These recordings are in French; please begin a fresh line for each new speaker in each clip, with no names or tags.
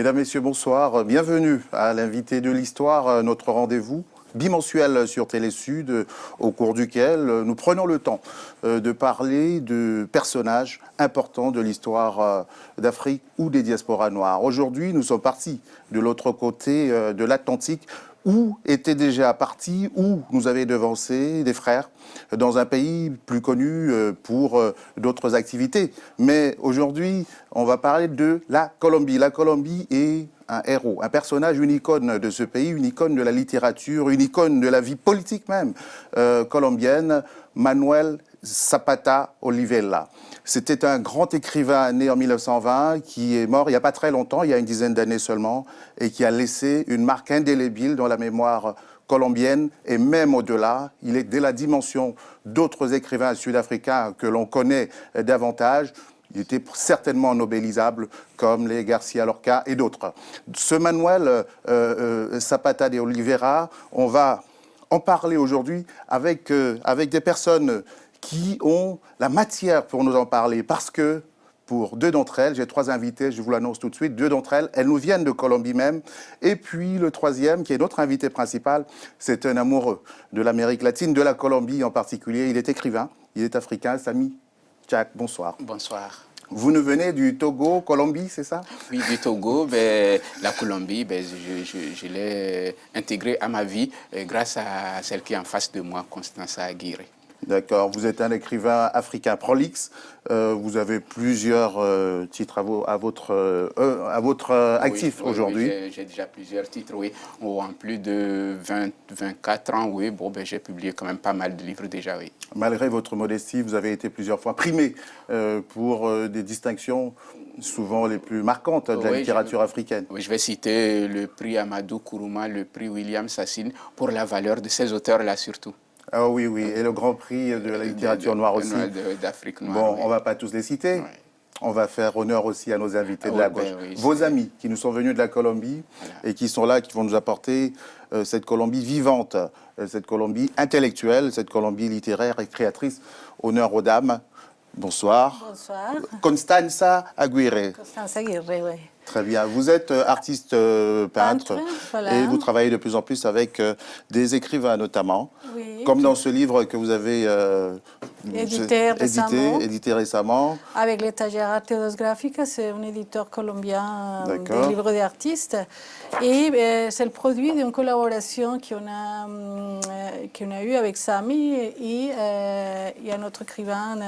Mesdames, Messieurs, bonsoir. Bienvenue à l'invité de l'histoire, notre rendez-vous bimensuel sur Télé-Sud, au cours duquel nous prenons le temps de parler de personnages importants de l'histoire d'Afrique ou des diasporas noires. Aujourd'hui, nous sommes partis de l'autre côté de l'Atlantique, où étaient déjà partis, où nous avaient devancé des frères dans un pays plus connu pour d'autres activités. Mais aujourd'hui, on va parler de la Colombie. La Colombie est un héros, un personnage, une icône de ce pays, une icône de la littérature, une icône de la vie politique même colombienne, Manuel Zapata Olivella. C'était un grand écrivain né en 1920 qui est mort il n'y a pas très longtemps, il y a une dizaine d'années seulement, et qui a laissé une marque indélébile dans la mémoire colombienne et même au-delà. Il est dès la dimension d'autres écrivains sud-africains que l'on connaît davantage. Il était certainement nobélisable comme les Garcia Lorca et d'autres. Ce Manuel Zapata de Oliveira, on va en parler aujourd'hui avec des personnes qui ont la matière pour nous en parler, parce que pour deux d'entre elles, j'ai trois invités, je vous l'annonce tout de suite, deux d'entre elles, elles nous viennent de Colombie même, et puis le troisième, qui est notre invité principal, c'est un amoureux de l'Amérique latine, de la Colombie en particulier. Il est écrivain, il est africain. Sami Tchak, bonsoir.
Bonsoir.
Vous nous venez du Togo, Colombie, c'est ça?
Oui, du Togo. La Colombie, je l'ai intégrée à ma vie grâce à celle qui est en face de moi, Constanza Aguirre.
D'accord. Vous êtes un écrivain africain prolixe. Vous avez plusieurs titres à votre actif
oui,
aujourd'hui.
Oui, j'ai déjà plusieurs titres, oui. En plus de 24 ans, oui. J'ai publié quand même pas mal de livres déjà, oui.
Malgré votre modestie, vous avez été plusieurs fois primé pour des distinctions souvent les plus marquantes de la littérature africaine.
Oui, je vais citer le prix Amadou Kourouma, le prix William Sassine, pour la valeur de ces auteurs-là surtout.
Ah oui, oui, et le Grand Prix de la littérature noire aussi.
D'Afrique noire.
Bon,
oui.
on ne va pas tous les citer. Oui. On va faire honneur aussi à nos invités de la gauche.
Oui,
vos amis qui nous sont venus de la Colombie et qui sont là, qui vont nous apporter cette Colombie vivante, cette Colombie intellectuelle, cette Colombie littéraire et créatrice. Honneur aux dames. Bonsoir.
Bonsoir.
Constanza Aguirre.
Constanza Aguirre, oui.
Très bien. Vous êtes artiste peintre
voilà.
Et vous travaillez de plus en plus avec des écrivains notamment,
oui,
comme dans ce livre que vous avez édité récemment.
Avec l'étagère Artedos Gráficas, c'est un éditeur colombien des livres d'artistes. Et c'est le produit d'une collaboration qu'on a eue avec Sami et un autre écrivain,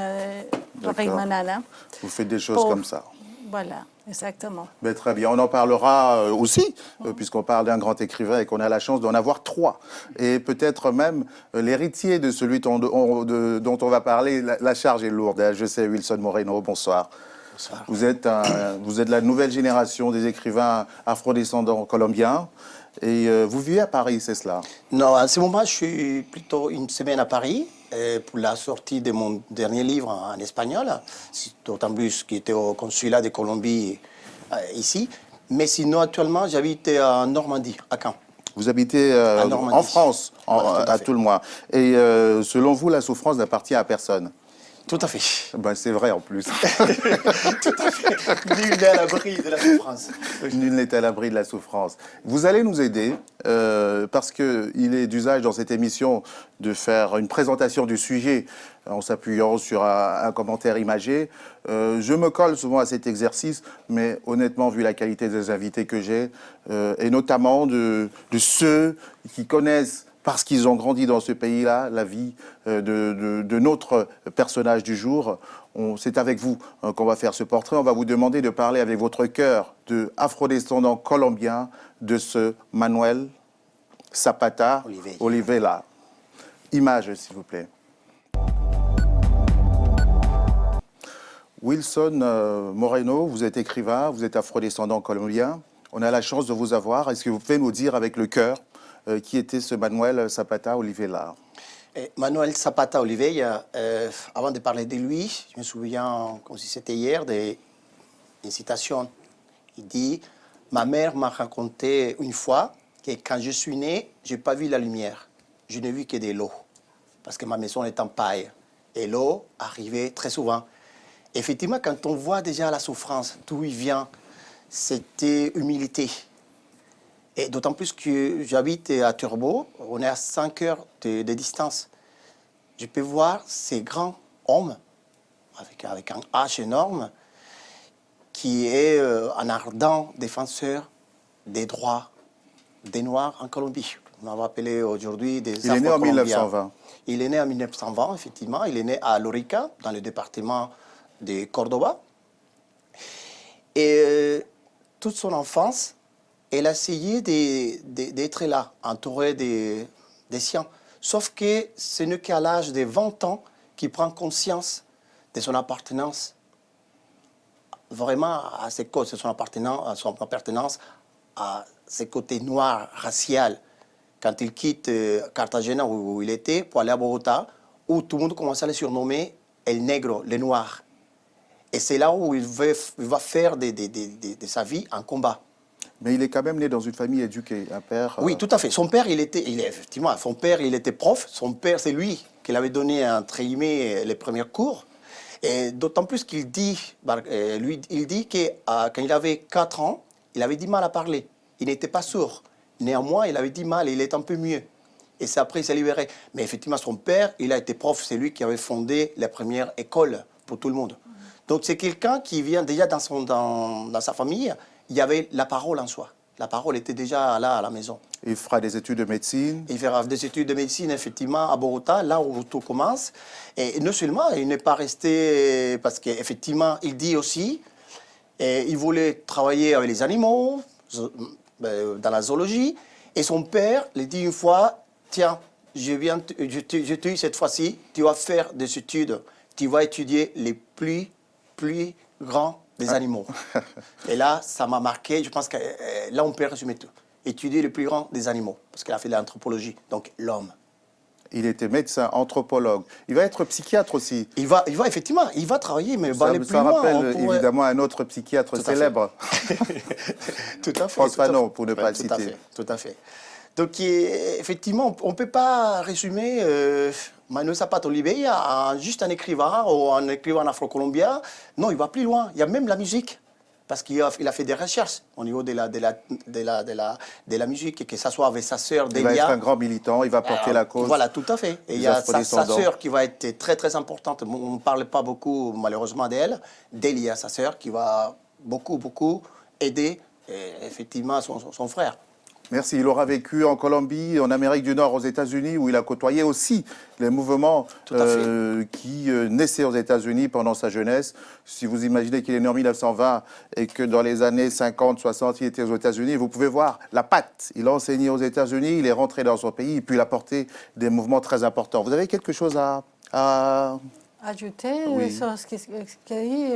Raymond Nana.
Vous faites des choses comme ça.
Voilà, exactement.
Mais très bien, on en parlera aussi, puisqu'on parle d'un grand écrivain et qu'on a la chance d'en avoir trois. Et peut-être même l'héritier de celui dont on va parler, la charge est lourde. Je sais, Wilson Moreno, bonsoir.
Bonsoir.
Vous êtes la nouvelle génération des écrivains afrodescendants colombiens. Et vous vivez à Paris, c'est cela?
Non, à ce moment, je suis plutôt une semaine à Paris pour la sortie de mon dernier livre en espagnol, d'autant plus qu'il était au consulat de Colombie ici. Mais sinon, actuellement, j'habite en Normandie, à Caen.
Vous habitez en France, à tout le moins. Et selon vous, la souffrance n'appartient à personne?
Tout à fait.
Ben, c'est vrai en plus.
Tout à fait. Nul n'est à l'abri de la souffrance.
Nul n'est à l'abri de la souffrance. Vous allez nous aider parce qu'il est d'usage dans cette émission de faire une présentation du sujet en s'appuyant sur un commentaire imagé. Je me colle souvent à cet exercice, mais honnêtement, vu la qualité des invités que j'ai, et notamment de ceux qui connaissent, parce qu'ils ont grandi dans ce pays-là, la vie de notre personnage du jour. C'est avec vous qu'on va faire ce portrait. On va vous demander de parler avec votre cœur de afrodescendant colombien de ce Manuel Zapata Olivella. Image, s'il vous plaît. Wilson Moreno, vous êtes écrivain, vous êtes afrodescendant colombien. On a la chance de vous avoir. Est-ce que vous pouvez nous dire avec le cœur qui était ce Manuel Zapata Olivella?
Manuel Zapata Olivella, avant de parler de lui, je me souviens, comme si c'était hier, d'une citation. Il dit « Ma mère m'a raconté une fois que quand je suis né, je n'ai pas vu la lumière. Je n'ai vu que de l'eau, parce que ma maison est en paille. Et l'eau arrivait très souvent. » Effectivement, quand on voit déjà la souffrance, d'où il vient, c'était humilité. Et d'autant plus que j'habite à Turbo, on est à 5 heures de distance. Je peux voir ces grands hommes, avec un H énorme, qui est un ardent défenseur des droits des Noirs en Colombie. On va appeler aujourd'hui des
Il est né en
Afro-Colombiens.
1920.
Il est né en 1920, effectivement. Il est né à Lorica, dans le département de Cordoba. Et toute son enfance, elle a essayé d'être là, entourée des siens. Sauf que ce n'est qu'à l'âge de 20 ans qu'il prend conscience de son appartenance vraiment à ses causes, de son appartenance à ses côtés noirs, raciaux. Quand il quitte Cartagena, où il était, pour aller à Bogota, où tout le monde commence à le surnommer El Negro, le Noir. Et c'est là où il va faire de sa vie un combat.
Mais il est quand même né dans une famille éduquée, un père...
Oui, tout à fait. Son père, effectivement, son père, il était prof. Son père, c'est lui qui l'avait donné, entre guillemets, les premiers cours. Et d'autant plus qu'il dit, il dit que quand il avait 4 ans, il avait du mal à parler. Il n'était pas sourd. Néanmoins, il avait du mal et il est un peu mieux. Et c'est après, il s'est libéré. Mais effectivement, son père, il a été prof. C'est lui qui avait fondé la première école pour tout le monde. Donc, c'est quelqu'un qui vient déjà dans sa famille, il y avait la parole en soi. La parole était déjà là à la maison.
Il fera des études de médecine.
Il fera des études de médecine, effectivement, à Bogota, là où tout commence. Et non seulement, il n'est pas resté, parce qu'effectivement, il dit aussi, il voulait travailler avec les animaux, dans la zoologie. Et son père lui dit une fois, tiens, je te dis cette fois-ci, tu vas faire des études, tu vas étudier les plus grands des animaux. Et là, ça m'a marqué. Je pense que là, on peut résumer tout. Étudier le plus grand des animaux, parce qu'il a fait de l'anthropologie, donc l'homme.
Il était médecin, anthropologue. Il va être psychiatre aussi.
Il va effectivement, il va travailler, mais va aller plus
Ça
loin.
rappelle évidemment un autre psychiatre célèbre.
Tout à fait.
François Fanon, pour ne pas le citer.
Tout à fait. Donc, effectivement, on ne peut pas résumer Manuel Zapata Oliveira à juste un écrivain ou un écrivain afro-colombien. Non, il va plus loin. Il y a même la musique. Parce qu'il a fait des recherches au niveau de la musique, que ce soit avec sa sœur Delia.
Il va être un grand militant, il va porter la cause.
Voilà, tout à fait. Et il y a sa sœur qui va être très, très importante. On ne parle pas beaucoup, malheureusement, d'elle. Delia, sa sœur, qui va beaucoup, beaucoup aider, effectivement, son frère.
Merci. Il aura vécu en Colombie, en Amérique du Nord, aux États-Unis, où il a côtoyé aussi les mouvements qui naissaient aux États-Unis pendant sa jeunesse. Si vous imaginez qu'il est né en 1920 et que dans les années 50, 60, il était aux États-Unis, vous pouvez voir la patte. Il a enseigné aux États-Unis, il est rentré dans son pays, et puis il a porté des mouvements très importants. Vous avez quelque chose à
ajouter
sur
ce qu'il dit?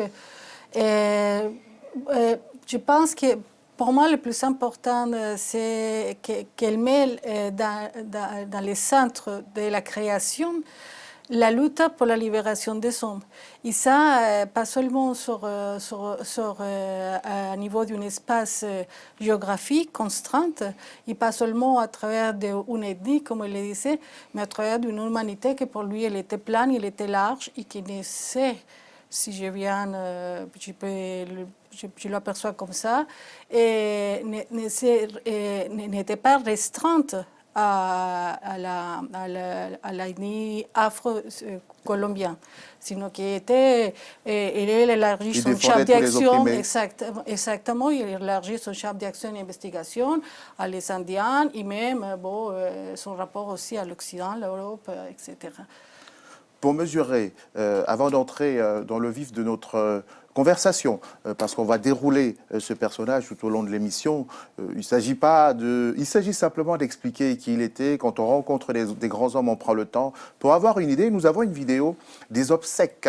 Je pense que pour moi, le plus important, c'est qu'elle met dans le centre de la création la lutte pour la libération des hommes. Et ça, pas seulement à niveau d'un espace géographique constante, et pas seulement à travers une ethnie, comme il le disait, mais à travers d'une humanité qui pour lui, elle était pleine, elle était large, et qui ne sait, si je viens, je l'aperçois comme ça, et n'était pas restreinte à l'ethnie afro-colombienne, sinon qu'il était, il élargit son champ d'action, exactement, il élargit son champ d'action et d'investigation à les Indiens et même son rapport aussi à l'Occident, l'Europe, etc.
Pour mesurer, avant d'entrer dans le vif de notre conversation, parce qu'on va dérouler ce personnage tout au long de l'émission, il s'agit simplement d'expliquer qui il était. Quand on rencontre des grands hommes, on prend le temps. Pour avoir une idée, nous avons une vidéo des obsèques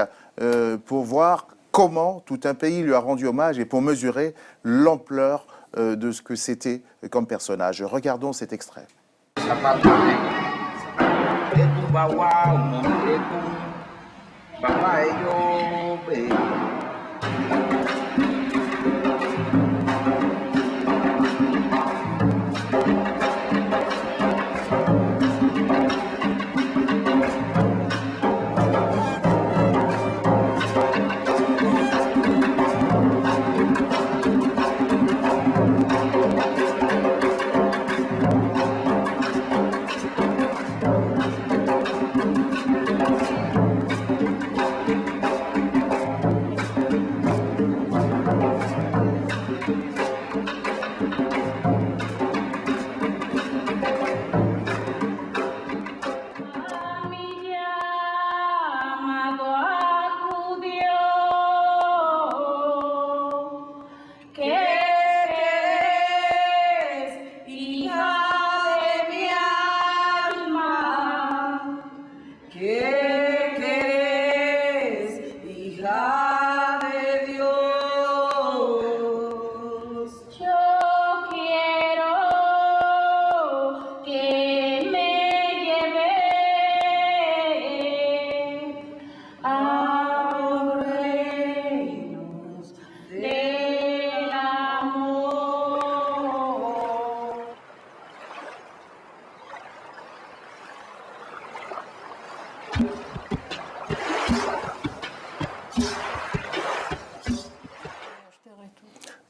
pour voir comment tout un pays lui a rendu hommage et pour mesurer l'ampleur de ce que c'était comme personnage. Regardons cet extrait.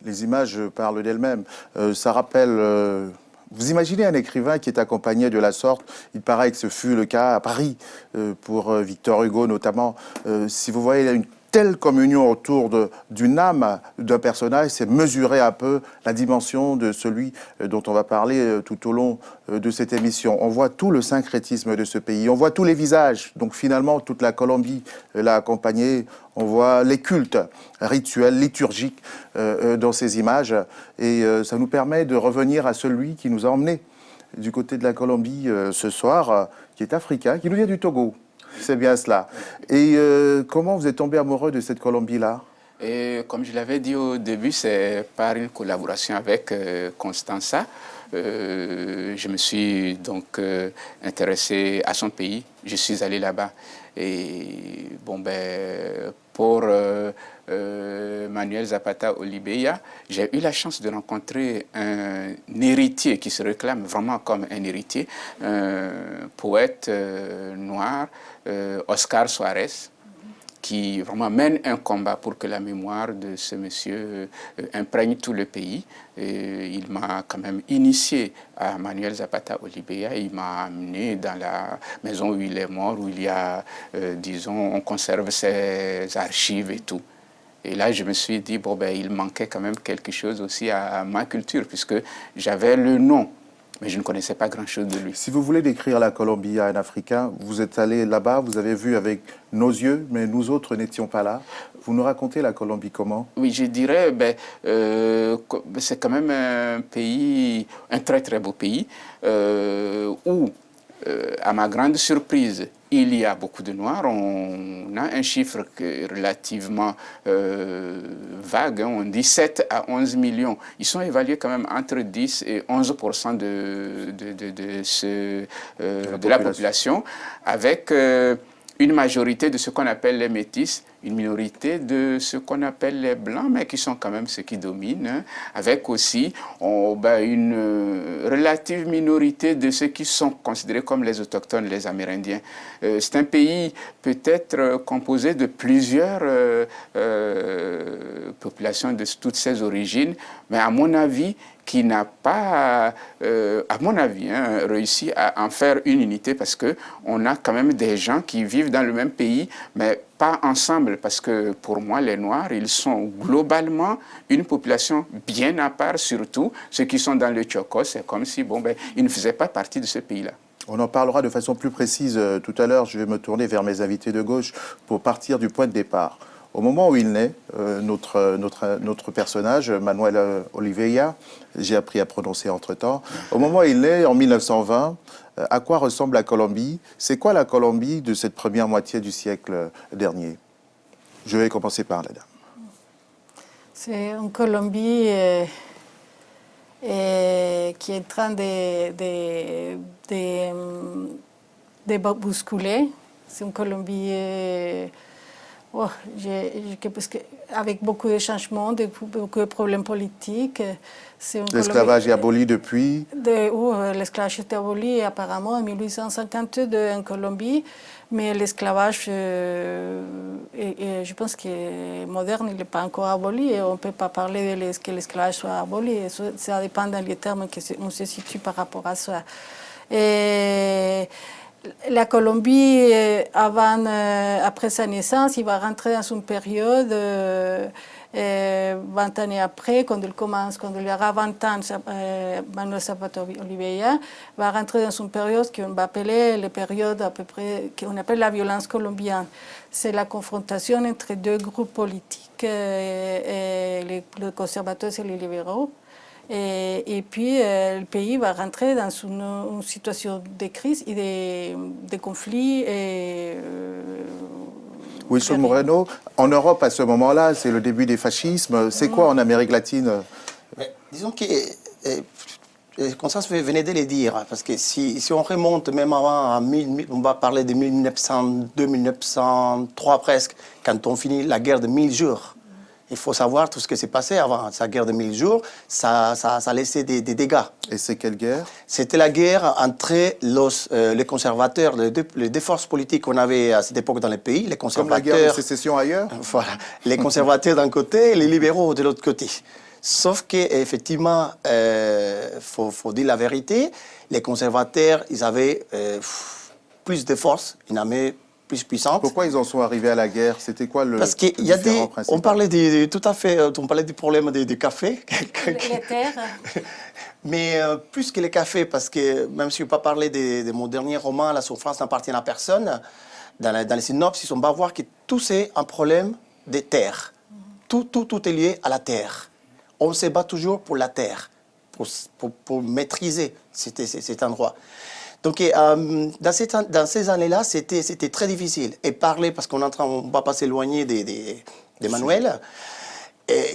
Les images parlent d'elles-mêmes. Ça rappelle... vous imaginez un écrivain qui est accompagné de la sorte. Il paraît que ce fut le cas à Paris, pour Victor Hugo notamment. Si vous voyez une telle communion autour d'une âme d'un personnage, c'est mesurer un peu la dimension de celui dont on va parler tout au long de cette émission. On voit tout le syncrétisme de ce pays, on voit tous les visages. Donc finalement, toute la Colombie l'a accompagné. On voit les cultes rituels, liturgiques dans ces images. Et ça nous permet de revenir à celui qui nous a emmenés du côté de la Colombie ce soir, qui est africain, qui nous vient du Togo. C'est bien cela. Et comment vous êtes tombé amoureux de cette Colombie-là?
Et comme je l'avais dit au début, c'est par une collaboration avec Constanza. Je me suis donc intéressé à son pays. Je suis allé là-bas. Et bon, ben, pour Manuel Zapata Oliveira, j'ai eu la chance de rencontrer un héritier qui se réclame vraiment comme un héritier, un poète noir, Oscar Suarez, qui vraiment mène un combat pour que la mémoire de ce monsieur imprègne tout le pays. Et il m'a quand même initié à Manuel Zapata Oliveira. Il m'a amené dans la maison où il est mort, où il y a, disons, on conserve ses archives et tout. Et là, je me suis dit, bon, ben, il manquait quand même quelque chose aussi à ma culture, puisque j'avais le nom, mais je ne connaissais pas grand-chose de lui.
Si vous voulez décrire la Colombie à un Africain, vous êtes allé là-bas, vous avez vu avec nos yeux, mais nous autres n'étions pas là. Vous nous racontez la Colombie comment?
Oui, je dirais, ben, c'est quand même un pays, un très très beau pays, où, à ma grande surprise, il y a beaucoup de Noirs. On a un chiffre relativement vague. Hein. On dit 7 à 11 millions. Ils sont évalués quand même entre 10 et 11% de la population, avec une majorité de ce qu'on appelle les métis, une minorité de ce qu'on appelle les blancs, mais qui sont quand même ceux qui dominent, hein, avec aussi une relative minorité de ceux qui sont considérés comme les autochtones, les Amérindiens. C'est un pays peut-être composé de plusieurs populations de toutes ces origines, mais à mon avis, qui n'a pas, à mon avis, hein, réussi à en faire une unité, parce qu'on a quand même des gens qui vivent dans le même pays, mais pas ensemble, parce que pour moi, les Noirs, ils sont globalement une population bien à part, surtout ceux qui sont dans le Chocó. C'est comme si, bon, ben, ils ne faisaient pas partie de ce pays-là.
On en parlera de façon plus précise tout à l'heure. Je vais me tourner vers mes invités de gauche pour partir du point de départ. Au moment où il naît, notre personnage, Manuel Oliveira, j'ai appris à prononcer entre-temps, au moment où il naît, en 1920, à quoi ressemble la Colombie? C'est quoi la Colombie de cette première moitié du siècle dernier? Je vais commencer par la dame.
C'est une Colombie qui est en train de bousculer. C'est une Colombie... avec beaucoup de changements, beaucoup de problèmes politiques.
L'esclavage est aboli depuis?
L'esclavage est aboli apparemment en 1852 en Colombie, mais l'esclavage, je pense que moderne, il n'est pas encore aboli et on ne peut pas parler que l'esclavage soit aboli. Ça dépend des termes qu'on se situe par rapport à ça. La Colombie, après sa naissance, il va rentrer dans une période, 20 années après, quand il aura 20 ans, Manuel Zapata Oliveira va rentrer dans une période qu'on va appeler la période à peu près, qu'on appelle la violence colombienne. C'est la confrontation entre deux groupes politiques, les conservateurs et les libéraux. Et puis, le pays va rentrer dans une situation de crise et de conflits.
Wilson Moreno, en Europe, à ce moment-là, c'est le début des fascismes. C'est quoi en Amérique latine?
Disons que, Constance venait de le dire, parce que si on remonte même avant, on va parler de 1902, 1903 presque, quand on finit la guerre de 1000 jours. Il faut savoir tout ce qui s'est passé avant sa guerre de 1000 jours. Ça a laissé des dégâts.
Et c'est quelle guerre? C'était
la guerre entre les conservateurs, les deux forces politiques qu'on avait à cette époque dans le pays. Les conservateurs,
comme la guerre de sécession ailleurs?
Voilà. Les conservateurs d'un côté et les libéraux de l'autre côté. Sauf qu'effectivement, faut dire la vérité, les conservateurs, ils avaient plus de force, une armée plus puissante.
Pourquoi ils en sont arrivés à la guerre? C'était quoi le
Parce qu'il y a
différent principal?
on parlait tout à fait, on parlait du problème des cafés.
Les terres.
Mais plus que les cafés, parce que même si je ne vais pas parler de mon dernier roman, La souffrance n'appartient à personne, dans les synopsis, on va voir que tout c'est un problème des terres. Tout est lié à la terre. On se bat toujours pour la terre, pour maîtriser cet endroit. Donc, dans ces années-là, c'était très difficile. Et parler, parce qu'on ne va pas s'éloigner d'Emmanuel,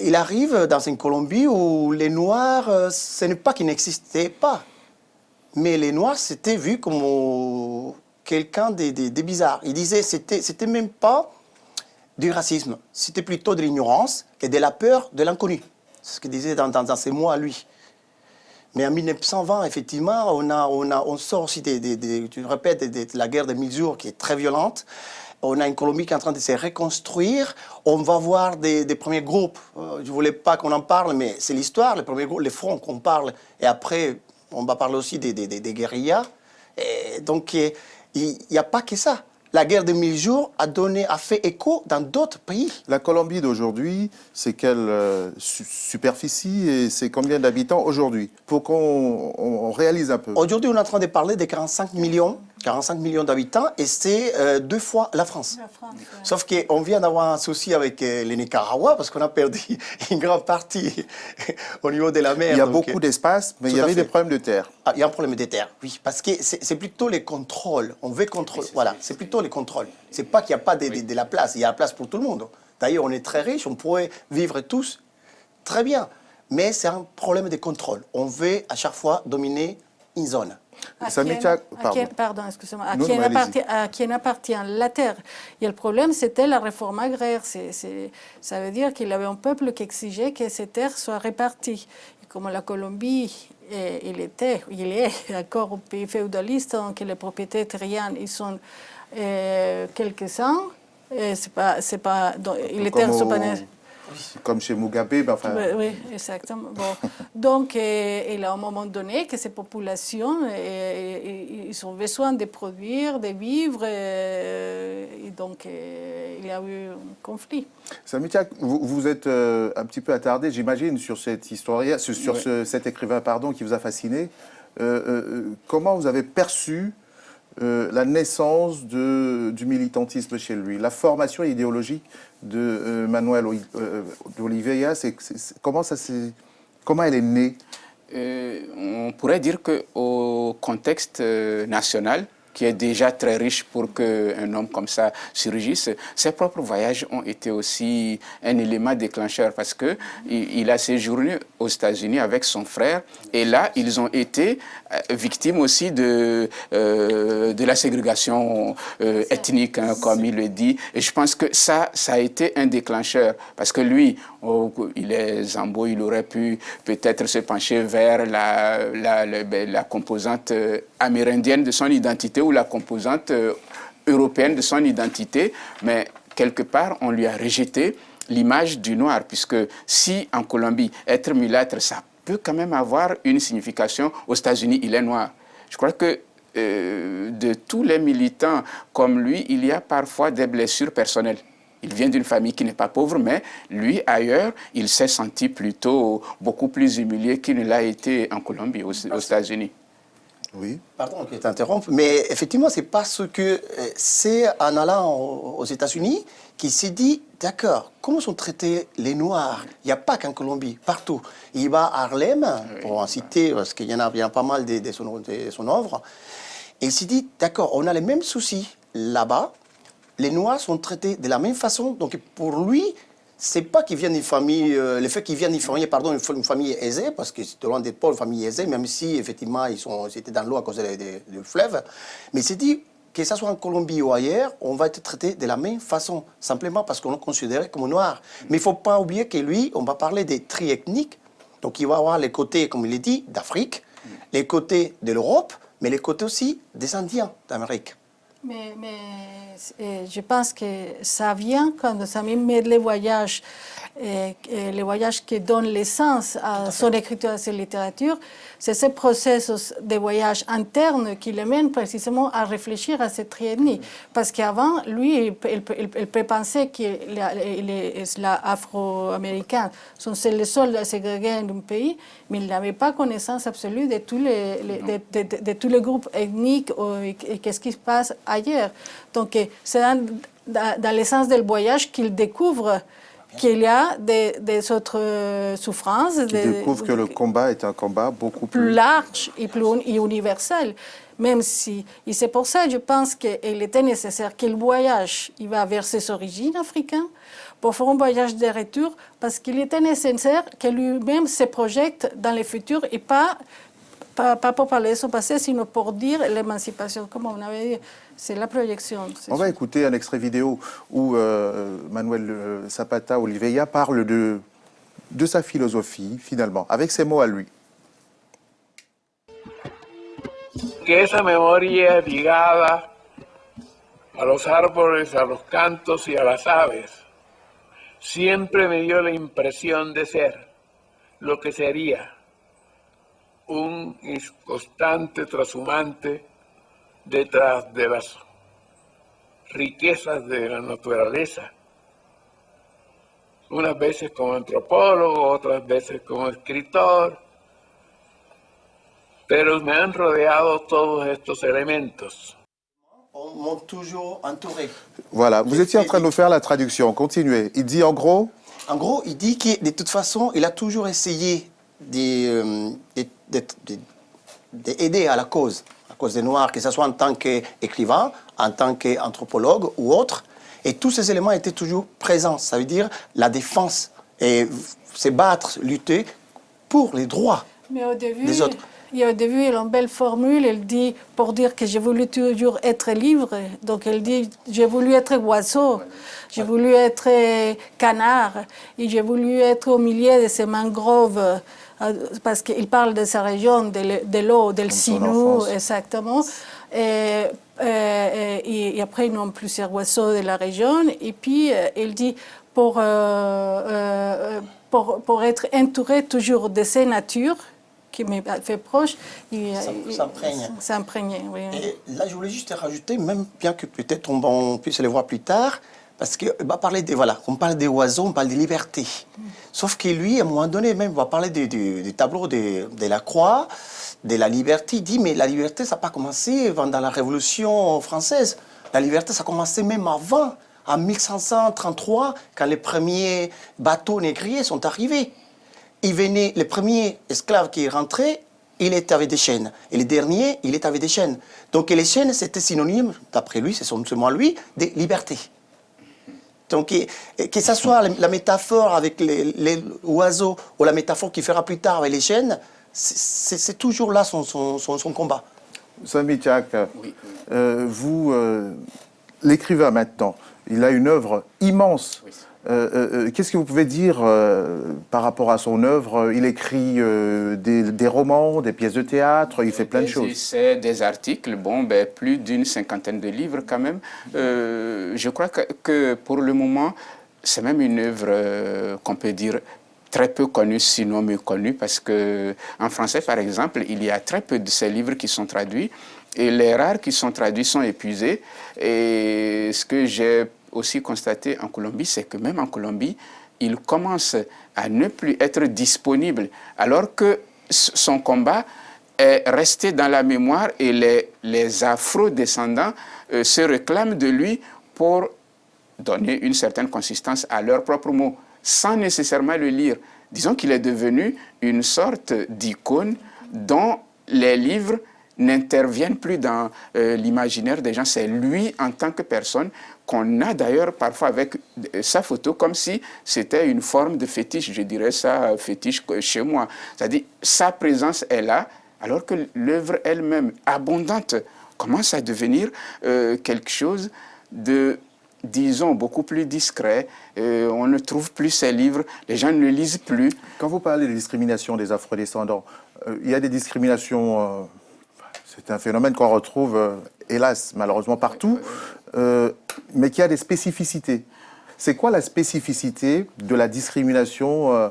il arrive dans une Colombie où les Noirs, ce n'est pas qu'ils n'existaient pas, mais les Noirs, c'était vu comme quelqu'un de bizarre. Il disait que c'était même pas du racisme, c'était plutôt de l'ignorance et de la peur de l'inconnu. C'est ce qu'il disait dans ses mots à lui. Mais en 1920, effectivement, on sort aussi, tu répètes, de la guerre des 1000 jours qui est très violente. On a une Colombie qui est en train de se reconstruire. On va voir des premiers groupes. Je ne voulais pas qu'on en parle, mais c'est l'histoire, les premiers groupes, les fronts qu'on parle. Et après, on va parler aussi des guérillas. Et donc, il n'y a pas que ça. La guerre des 1000 jours a fait écho dans d'autres pays.
La Colombie d'aujourd'hui, c'est quelle superficie et c'est combien d'habitants aujourd'hui? Pour qu'on réalise un peu.
Aujourd'hui, on est en train de parler de 45 millions d'habitants et c'est 2 fois la France.
Ouais.
Sauf qu'on vient d'avoir un souci avec le Nicaragua parce qu'on a perdu une grande partie au niveau de la mer.
Il y a beaucoup d'espace, mais il y avait des problèmes de terre.
Ah, il y a un problème de terre, oui, parce que c'est plutôt les contrôles. On veut contrôler. Voilà, c'est plutôt les contrôles. C'est pas qu'il n'y a pas de la place. Il y a la place pour tout le monde. D'ailleurs, on est très riches, on pourrait vivre tous très bien. Mais c'est un problème de contrôle. On veut à chaque fois dominer une zone.
Pardon, excusez-moi. À qui appartient la terre? Et le problème, c'était la réforme agraire. Ça veut dire qu'il y avait un peuple qui exigeait que ces terres soient réparties. Et comme la Colombie, il est encore un pays féodaliste, donc les propriétaires terriennes, ils sont quelques-uns. Les terres sont pas...
Comme chez Mugabe, enfin...
Oui, exactement. Bon. Donc, il a un moment donné que ces populations, ils ont besoin de produire, de vivre, et donc il y a eu un conflit.
Samitia, vous êtes un petit peu attardé, j'imagine, sur cette historien, sur cet écrivain, qui vous a fasciné. Comment vous avez perçu la naissance du militantisme chez lui, la formation idéologique de Manuel d'Oliveira, comment elle est née?
On pourrait dire qu'au contexte national, qui est déjà très riche pour qu'un homme comme ça surgisse, ses propres voyages ont été aussi un élément déclencheur parce qu'il a séjourné aux États-Unis avec son frère et là, ils ont été victimes aussi de la ségrégation ethnique, comme il le dit. Et je pense que ça a été un déclencheur parce que lui, il est Zambo, il aurait pu peut-être se pencher vers la composante amérindienne de son identité ou la composante européenne de son identité, mais quelque part, on lui a rejeté l'image du noir, puisque si en Colombie, être mulâtre, ça peut quand même avoir une signification. Aux États-Unis, il est noir. Je crois que de tous les militants comme lui, il y a parfois des blessures personnelles. Il vient d'une famille qui n'est pas pauvre, mais lui, ailleurs, il s'est senti plutôt beaucoup plus humilié qu'il ne l'a été en Colombie, aux États-Unis.
Oui.
Pardon que je t'interrompe, mais effectivement, c'est parce que c'est en allant aux États-Unis qu'il s'est dit, d'accord, comment sont traités les Noirs? Il n'y a pas qu'en Colombie, partout. Il va à Harlem, pour en citer, parce qu'il y en a pas mal de son œuvre, et il s'est dit, d'accord, on a les mêmes soucis là-bas, les Noirs sont traités de la même façon, donc pour lui, c'est pas qu'ils viennent d'une famille, le fait qu'ils viennent d'une famille aisée, parce que c'est loin d'être pas une famille aisée, même si effectivement ils étaient dans l'eau à cause du fleuve, mais c'est dit que ça soit en Colombie ou ailleurs, on va être traité de la même façon, simplement parce qu'on est considéré comme noir. Mais il ne faut pas oublier que lui, on va parler des tri ethniques, donc il va avoir les côtés, comme il l'a dit, d'Afrique, les côtés de l'Europe, mais les côtés aussi des Indiens d'Amérique.
Mais je pense que ça vient quand Samy met les voyages qui donnent l'essence à son écriture, à sa littérature. C'est ce processus de voyage interne qui le mène précisément à réfléchir à cette triethnie. Parce qu'avant, lui, il peut penser que les afro-américains sont les seuls à ségréguer d'un pays, mais il n'avait pas connaissance absolue de tous les groupes ethniques et qu'est-ce qui se passe ailleurs. Donc, c'est dans l'essence du voyage qu'il découvre qu'il y a des autres souffrances.
Il découvre que le combat est un combat beaucoup
plus large et plus universel. Même si, et c'est pour ça que je pense qu'il était nécessaire qu'il voyage, il va vers ses origines africaines, pour faire un voyage de retour, parce qu'il était nécessaire que lui-même se projette dans le futur et pas pour parler de son passé, sinon pour dire l'émancipation, comme on avait dit. C'est la projection.
On va écouter un extrait vidéo où Manuel Zapata Oliveira parle de sa philosophie, finalement, avec ses mots à lui.
Que esa memoria ligada a los árboles, a los cantos y a las aves, siempre me dio la impresión de ser lo que sería un constante trashumante detrás de las riquezas de la naturaleza, unas veces como antropólogo, otras veces como escritor, pero me han rodeado todos estos elementos.
On m'a toujours entouré.
Voilà, vous étiez en train de nous faire la traduction, continuez. Il dit en gros...
En gros, il dit que de toute façon, il a toujours essayé d'aider à la cause des Noirs, que ce soit en tant qu'écrivain, en tant qu'anthropologue ou autre. Et tous ces éléments étaient toujours présents. Ça veut dire la défense et se battre, lutter pour les droits des autres.
Et au début, il a une belle formule. Elle dit, pour dire que j'ai voulu toujours être libre. Donc, elle dit, j'ai voulu être oiseau, j'ai voulu être canard, et j'ai voulu être au milieu de ces mangroves. Parce qu'il parle de sa région, de l'eau, del Sinou, exactement. Et après, ils ont plusieurs oiseaux de la région. Et puis, il dit, pour être entouré toujours de ces natures, qui me fait proche, s'imprégner. Oui.
Et là, je voulais juste rajouter, même bien que peut-être on puisse le voir plus tard, parce qu'on va parler on parle des oiseaux, on parle de liberté. Sauf que lui, à un moment donné, même, on va parler du tableau de la croix, de la liberté. Il dit, mais la liberté, ça n'a pas commencé dans la Révolution française. La liberté, ça a commencé même avant, en 1533, quand les premiers bateaux négriers sont arrivés. Les premiers esclaves qui rentraient, il était avec des chaînes. Et les derniers, il était avec des chaînes. Donc les chaînes, c'était synonyme, d'après lui, c'est seulement lui, de liberté. Donc que ce soit la métaphore avec les oiseaux ou la métaphore qu'il fera plus tard avec les chaînes, c'est toujours là son combat.
Samy Tchak, oui. Vous, l'écrivain maintenant, il a une œuvre immense. Oui. Qu'est-ce que vous pouvez dire par rapport à son œuvre? Il écrit des romans, des pièces de théâtre, il fait plein de choses.
C'est des articles, plus d'une cinquantaine de livres quand même. Je crois que pour le moment, c'est même une œuvre qu'on peut dire très peu connue, sinon mieux connue, parce qu'en français, par exemple, il y a très peu de ces livres qui sont traduits, et les rares qui sont traduits sont épuisés. Et ce que j'ai aussi constaté en Colombie, c'est que même en Colombie, il commence à ne plus être disponible, alors que son combat est resté dans la mémoire et les afro-descendants se réclament de lui pour donner une certaine consistance à leurs propres mots, sans nécessairement le lire. Disons qu'il est devenu une sorte d'icône dont les livres n'interviennent plus dans l'imaginaire des gens. C'est lui en tant que personne qu'on a d'ailleurs parfois avec sa photo comme si c'était une forme de fétiche, je dirais ça, fétiche chez moi. C'est-à-dire sa présence est là, alors que l'œuvre elle-même, abondante, commence à devenir quelque chose de, disons, beaucoup plus discret. On ne trouve plus ces livres, les gens ne le lisent plus.
Quand vous parlez de discrimination des afrodescendants, il y a des discriminations... C'est un phénomène qu'on retrouve, hélas, malheureusement partout, mais qui a des spécificités. C'est quoi la spécificité de la discrimination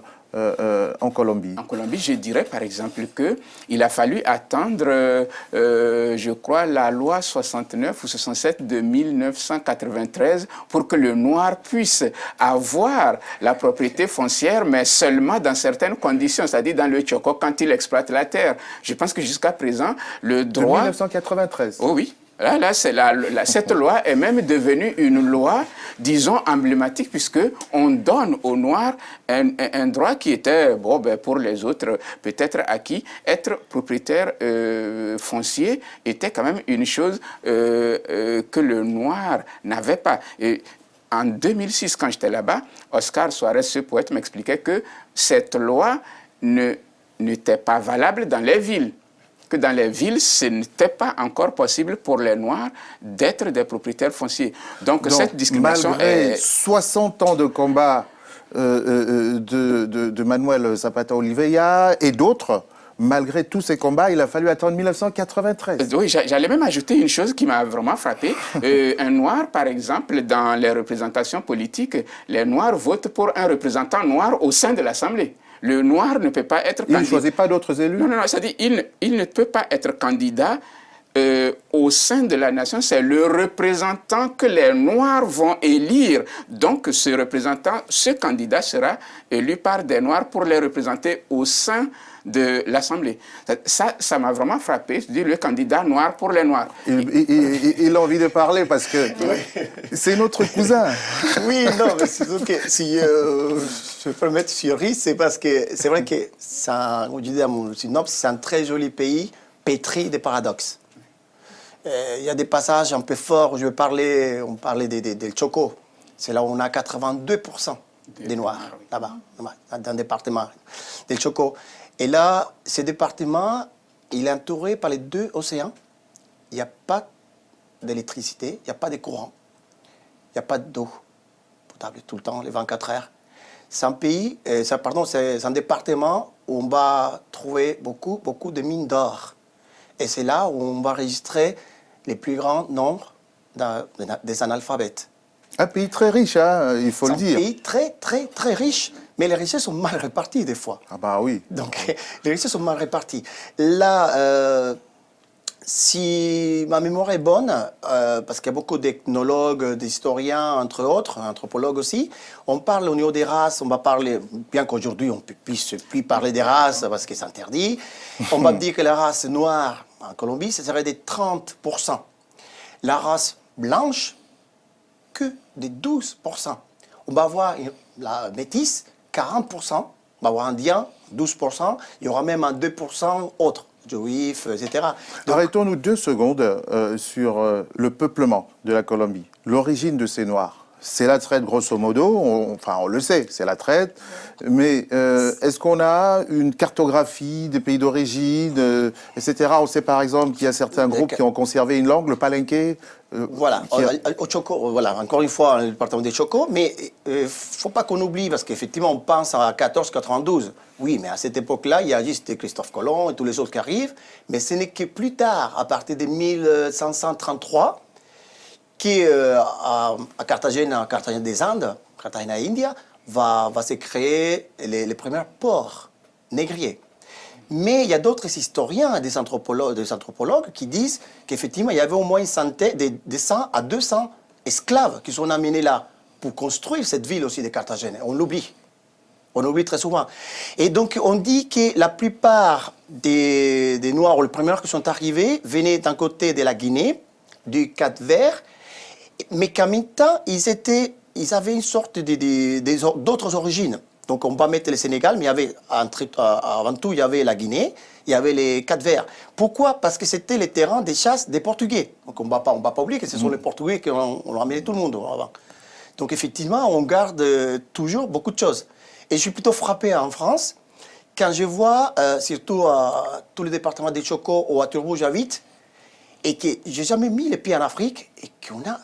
en Colombie?
En Colombie, je dirais par exemple qu'il a fallu attendre, je crois, la loi 69 ou 67 de 1993 pour que le noir puisse avoir la propriété foncière, mais seulement dans certaines conditions, c'est-à-dire dans le Chocó, quand il exploite la terre. Je pense que jusqu'à présent, le droit...
De 1993.
Oh oui. Là, cette loi est même devenue une loi, disons, emblématique, puisqu'on donne aux Noirs un droit qui était, bon, ben, pour les autres, peut-être acquis. Être propriétaire foncier était quand même une chose que le Noir n'avait pas. Et en 2006, quand j'étais là-bas, Oscar Suarez, ce poète, m'expliquait que cette loi n'était pas valable dans les villes. Que dans les villes, ce n'était pas encore possible pour les Noirs d'être des propriétaires fonciers. Donc cette discrimination
malgré 60 ans de combat de Manuel Zapata Oliveira et d'autres, malgré tous ces combats, il a fallu attendre 1993.
Oui, j'allais même ajouter une chose qui m'a vraiment frappé. Un Noir, par exemple, dans les représentations politiques, les Noirs votent pour un représentant noir au sein de l'Assemblée. Le Noir ne peut pas être candidat.
Il ne choisit pas d'autres élus?
Non, c'est-à-dire il ne peut pas être candidat au sein de la nation. C'est le représentant que les Noirs vont élire. Donc, ce représentant, ce candidat sera élu par des Noirs pour les représenter au sein de l'Assemblée. Ça m'a vraiment frappé. Je dis le candidat noir pour les Noirs.
Il a envie de parler parce que c'est notre cousin.
Oui, non, mais c'est sûr que si je peux mettre sur risque, c'est parce que c'est vrai que, comme je dis à mon synopsis, c'est un très joli pays pétri de paradoxes. Il y a des passages un peu forts où on parlait del Chocó. C'est là où on a 82% des Noirs, là-bas, dans le département del Chocó. Et là, ce département, il est entouré par les 2 océans. Il n'y a pas d'électricité, il n'y a pas de courant, il n'y a pas d'eau potable tout le temps, les 24 heures. C'est un pays, c'est un département où on va trouver beaucoup de mines d'or. Et c'est là où on va enregistrer les plus grands nombres des analphabètes.
Un pays très riche, hein, il faut le dire.
C'est un pays très riche, mais les richesses sont mal réparties des fois.
Ah bah oui.
Donc, les richesses sont mal réparties. Là, si ma mémoire est bonne, parce qu'il y a beaucoup d'ethnologues, d'historiens, entre autres, anthropologues aussi, on parle au niveau des races, on va parler, bien qu'aujourd'hui on ne puisse plus parler des races parce que c'est interdit, on va dire que la race noire en Colombie, ce serait de 30%. La race blanche, que de 12%. On va avoir la métisse, 40%. On va avoir indien, 12%. Il y aura même un 2% autre, juifs, etc. Donc,
arrêtons-nous 2 secondes sur le peuplement de la Colombie. L'origine de ces Noirs. C'est la traite, grosso modo, on le sait, c'est la traite, mais est-ce qu'on a une cartographie des pays d'origine, etc. On sait par exemple qu'il y a certains groupes qui ont conservé une langue, le palenqué.
Voilà, au Chocó, voilà, encore une fois, le département des Chocó, mais il ne faut pas qu'on oublie, parce qu'effectivement, on pense à 1492. Oui, mais à cette époque-là, il y a juste Christophe Colomb et tous les autres qui arrivent, mais ce n'est que plus tard, à partir de 1533, qu'à Carthagène des Andes, Cartagena India, va se créer les premiers ports négriers. Mais il y a d'autres historiens, des anthropologues qui disent qu'effectivement, il y avait au moins de 100 à 200 esclaves qui sont amenés là pour construire cette ville aussi de Carthagène. On l'oublie. On oublie très souvent. Et donc, on dit que la plupart des Noirs, ou les premiers qui sont arrivés, venaient d'un côté de la Guinée, du Cap-Vert, mais qu'en même temps, ils avaient une sorte d'autres origines. Donc, on va mettre le Sénégal, mais il y avait, avant tout, il y avait la Guinée, il y avait les Cap-Verts. Pourquoi? Parce que c'était les terrains des chasses des Portugais. Donc, on ne va pas oublier que ce sont les Portugais qui ont amené tout le monde avant. Donc, effectivement, on garde toujours beaucoup de choses. Et je suis plutôt frappé en France, quand je vois, surtout tous les départements des Chocó ou à Turbo, j'habite, et que j'ai jamais mis les pieds en Afrique, et qu'on a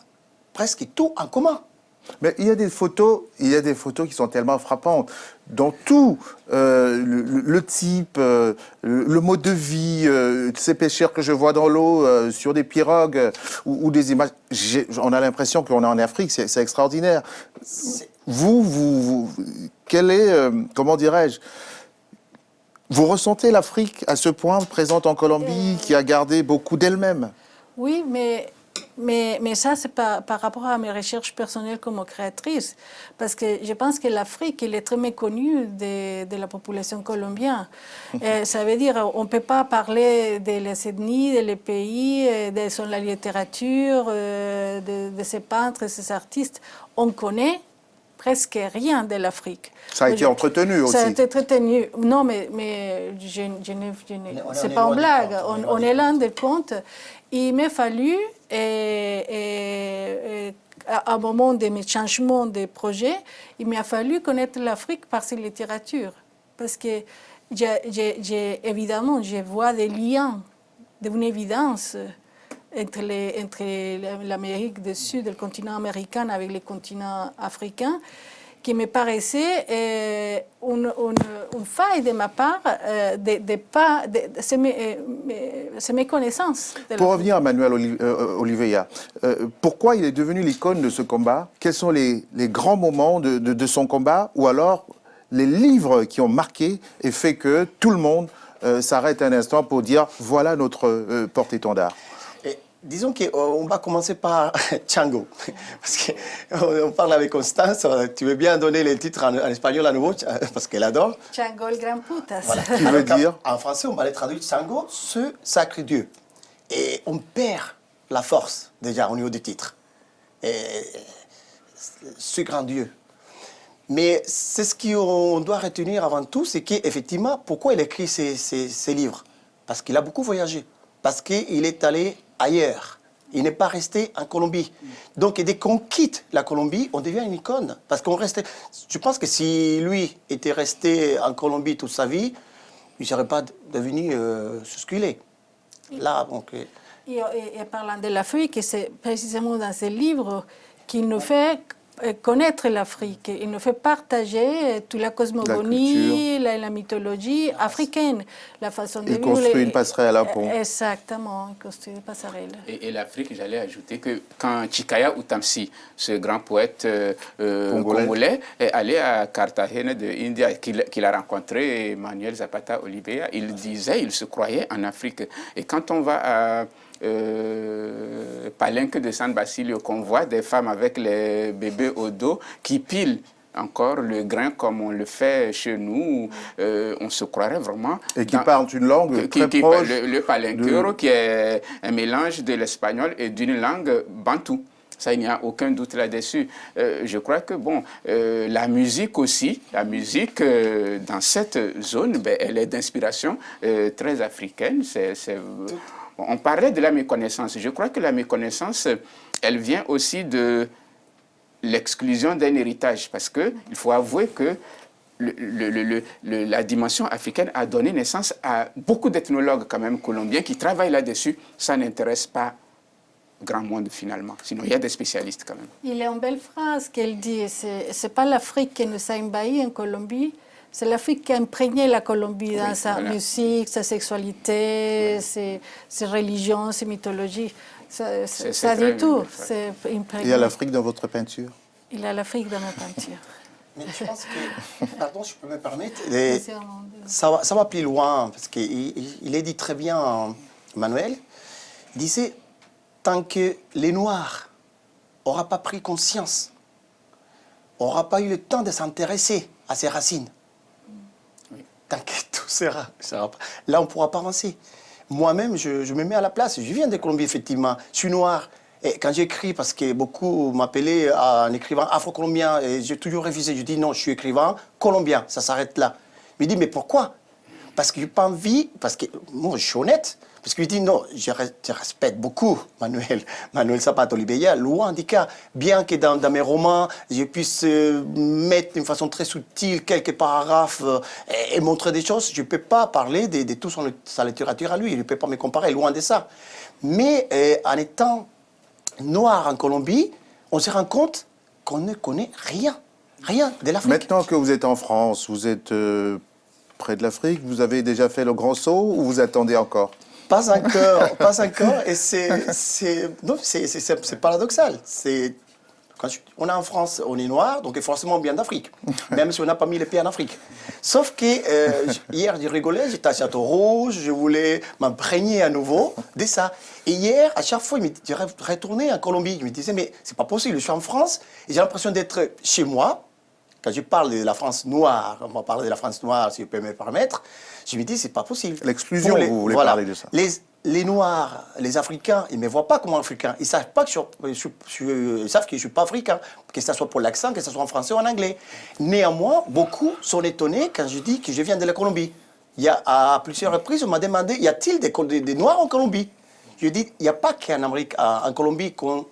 presque tout en commun.
Mais il y a des photos qui sont tellement frappantes. Dans tout, le type, le mode de vie, ces pêcheurs que je vois dans l'eau, sur des pirogues ou des images, on a l'impression qu'on est en Afrique, c'est extraordinaire. Quel est, comment dirais-je, vous ressentez l'Afrique à ce point présente en Colombie, qui a gardé beaucoup d'elle-même?
Oui, mais ça, c'est par rapport à mes recherches personnelles comme créatrice. Parce que je pense que l'Afrique, elle est très méconnue de la population colombienne. Ça veut dire on ne peut pas parler des ethnies, des pays, de la littérature, de ces peintres, de ces artistes. On connaît presque rien de l'Afrique.
Ça a été entretenu aussi.
Ça a été entretenu. Non, mais c'est pas en blague. On est loin des comptes. Il m'a fallu, à un moment de mes changements de projet, il m'a fallu connaître l'Afrique par sa littérature. Parce que, évidemment, je vois des liens, d'une évidence entre l'Amérique du Sud, le continent américain avec le continent africain, qui me paraissait une faille de ma part, c'est mes connaissances.
Pour revenir à Manuel Oliveira, pourquoi il est devenu l'icône de ce combat? Quels sont les grands moments de son combat? Ou alors les livres qui ont marqué et fait que tout le monde s'arrête un instant pour dire voilà notre porte-étendard?
Disons qu'on va commencer par Chango, parce qu'on parle avec Constance, tu veux bien donner les titres en espagnol à nouveau, parce qu'elle adore.
Chango el Gran Putas.
Voilà.
Qui veut dire?
En français, on va les traduire Chango, ce sacré Dieu. Et on perd la force, déjà, au niveau du titre. Et ce grand Dieu. Mais c'est ce qu'on doit retenir avant tout, c'est qu'effectivement, pourquoi il écrit ces livres? Parce qu'il a beaucoup voyagé, parce qu'il est allé ailleurs. Il n'est pas resté en Colombie. Donc, dès qu'on quitte la Colombie, on devient une icône. Parce qu'on restait... Je pense que si lui était resté en Colombie toute sa vie, il ne serait pas devenu ce qu'il est. Là, donc...
Et parlant de l'Afrique, c'est précisément dans ce livre qu'il nous fait connaître l'Afrique. Il nous fait partager toute la cosmogonie, la mythologie africaine, la façon de vivre.
Il construit une passerelle à pont.
Exactement, il construit une passerelle.
Et l'Afrique, j'allais ajouter que quand Chikaya Utamsi, ce grand poète congolais, est allé à Cartagena de India, qu'il a rencontré Manuel Zapata Oliveira, il disait, il se croyait en Afrique. Et quand on va à Palenque de San Basilio, qu'on voit des femmes avec les bébés au dos qui pilent encore le grain comme on le fait chez nous, on se croirait vraiment...
Et qui parlent une langue très proche...
Le palenquero, qui est un mélange de l'espagnol et d'une langue bantou. Ça, il n'y a aucun doute là-dessus. Je crois que, bon, la musique aussi, dans cette zone, ben, elle est d'inspiration très africaine. On parlait de la méconnaissance. Je crois que la méconnaissance, elle vient aussi de l'exclusion d'un héritage. Parce qu'il faut avouer que la dimension africaine a donné naissance à beaucoup d'ethnologues quand même colombiens qui travaillent là-dessus. Ça n'intéresse pas grand monde finalement. Sinon, il y a des spécialistes quand même.
Il y a une belle phrase qu'elle dit, c'est pas l'Afrique qui nous a envahis en Colombie, c'est l'Afrique qui a imprégné la Colombie dans sa musique, sa sexualité, ses religions, ses mythologies. Ça dit tout.
Il y a l'Afrique dans votre peinture?
Il y a l'Afrique dans ma peinture.
Mais je pense que, pardon, je peux me permettre, ça va plus loin, parce qu'il est dit très bien, Manuel, il disait, tant que les Noirs n'auront pas pris conscience, n'auront pas eu le temps de s'intéresser à ses racines, tant que tout sera là, on ne pourra pas avancer. Moi-même, je me mets à la place. Je viens de Colombie, effectivement. Je suis noir. Et quand j'écris, parce que beaucoup m'appelaient un écrivain afro-colombien, et j'ai toujours refusé. Je dis non, je suis écrivain colombien. Ça s'arrête là. Il me dit, mais pourquoi? Parce que je n'ai pas envie, parce que moi, je suis honnête. Parce qu'il dit non, je respecte beaucoup Manuel Zapata Oliveira, loin du cas. Bien que dans mes romans, je puisse mettre d'une façon très subtile quelques paragraphes et montrer des choses, je ne peux pas parler de toute sa littérature à lui. Je ne peux pas me comparer, loin de ça. Mais en étant noir en Colombie, on se rend compte qu'on ne connaît rien de l'Afrique.
Maintenant que vous êtes en France, vous êtes près de l'Afrique, vous avez déjà fait le grand saut ou vous attendez encore?
Pas encore, pas encore. Et c'est paradoxal. On est en France, on est noir, donc forcément on vient d'Afrique, même si on n'a pas mis les pieds en Afrique. Sauf que hier, je rigolais, j'étais à Château-Rouge, je voulais m'imprégner à nouveau de ça. Et hier, à chaque fois, je retournais en Colombie. Je me disais, mais c'est pas possible, je suis en France et j'ai l'impression d'être chez moi. Quand je parle de la France noire, on va parler de la France noire, si je peux me permettre, je me dis, c'est pas possible.
L'exclusion, vous voulez parler de ça?
Les Noirs, les Africains, ils ne me voient pas comme Africain. Ils savent pas que ils savent que je ne suis pas africain, que ce soit pour l'accent, que ce soit en français ou en anglais. Néanmoins, beaucoup sont étonnés quand je dis que je viens de la Colombie. À plusieurs reprises, on m'a demandé, y a-t-il des Noirs en Colombie? Je dis, il n'y a pas en Colombie qu'on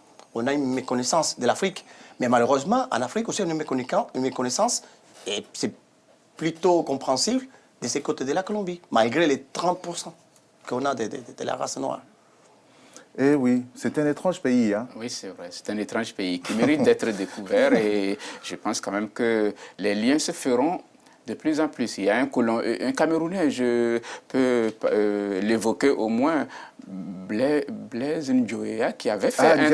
a une méconnaissance de l'Afrique. Mais malheureusement, en Afrique aussi, on a une méconnaissance, et c'est plutôt compréhensible, de ces côtés de la Colombie, malgré les 30% qu'on a de la race noire.
Eh oui, c'est un étrange pays. Hein.
Oui, c'est vrai, c'est un étrange pays qui mérite d'être découvert et je pense quand même que les liens se feront de plus en plus. Il y a un Camerounais, je peux l'évoquer au moins, Blaise Ndjoya, qui avait fait